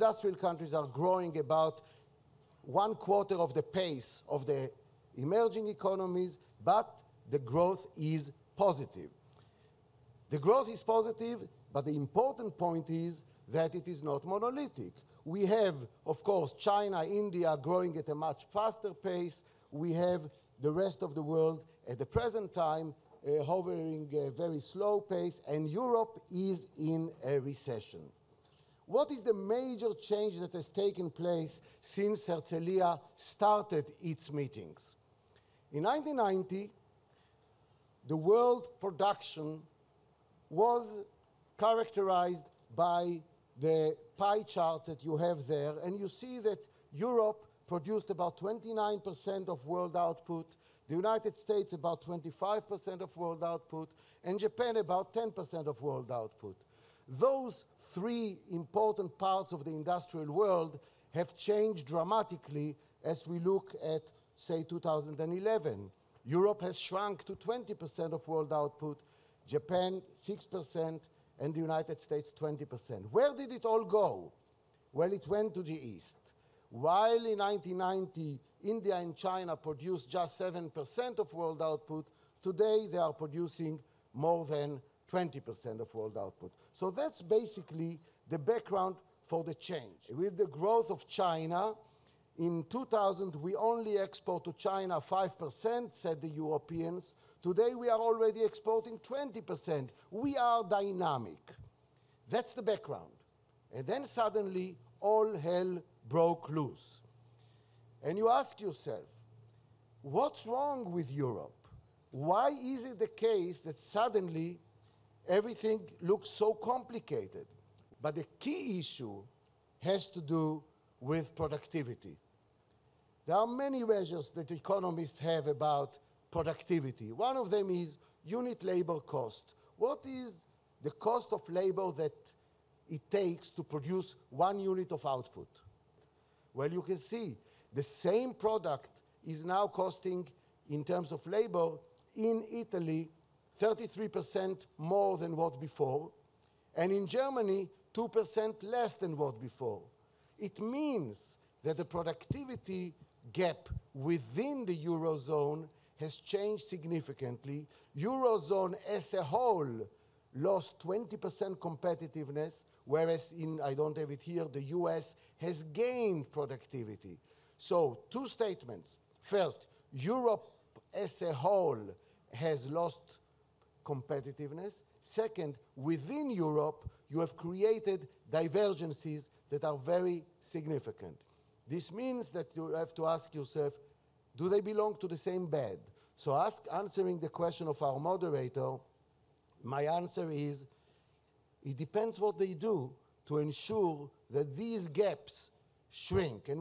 industrial countries are growing about 1/4 of the pace of the emerging economies, but the growth is positive. The growth is positive, but the important point is that it is not monolithic. We have, of course, China, India growing at a much faster pace. We have the rest of the world at the present time hovering a very slow pace, and Europe is in a recession. What is the major change that has taken place since Herzliya started its meetings? In 1990, the world production was characterized by the pie chart that you have there, and you see that Europe produced about 29% of world output, the United States about 25% of world output, and Japan about 10% of world output. Those three important parts of the industrial world have changed dramatically as we look at, say, 2011. Europe has shrunk to 20% of world output, Japan 6%, and the United States 20%. Where did it all go? Well, it went to the east. While in 1990, India and China produced just 7% of world output, today they are producing more than 20% of world output. So that's basically the background for the change. With the growth of China, in 2000, we only export to China 5%, said the Europeans. Today, we are already exporting 20%. We are dynamic. That's the background. And then suddenly, all hell broke loose. And you ask yourself, what's wrong with Europe? Why is it the case that suddenly everything looks so complicated? But the key issue has to do with productivity. There are many measures that economists have about productivity. One of them is unit labor cost. What is the cost of labor that it takes to produce 1 unit of output? Well, you can see the same product is now costing, in terms of labor, in Italy, 33% more than what before, and in Germany, 2% less than what before. It means that the productivity gap within the Eurozone has changed significantly. Eurozone as a whole lost 20% competitiveness, whereas in, I don't have it here, the US has gained productivity. So 2 statements. First, Europe as a whole has lost competitiveness. Second, within Europe, you have created divergences that are very significant. This means that you have to ask yourself, do they belong to the same bed? So answering the question of our moderator, my answer is, it depends what they do to ensure that these gaps shrink. And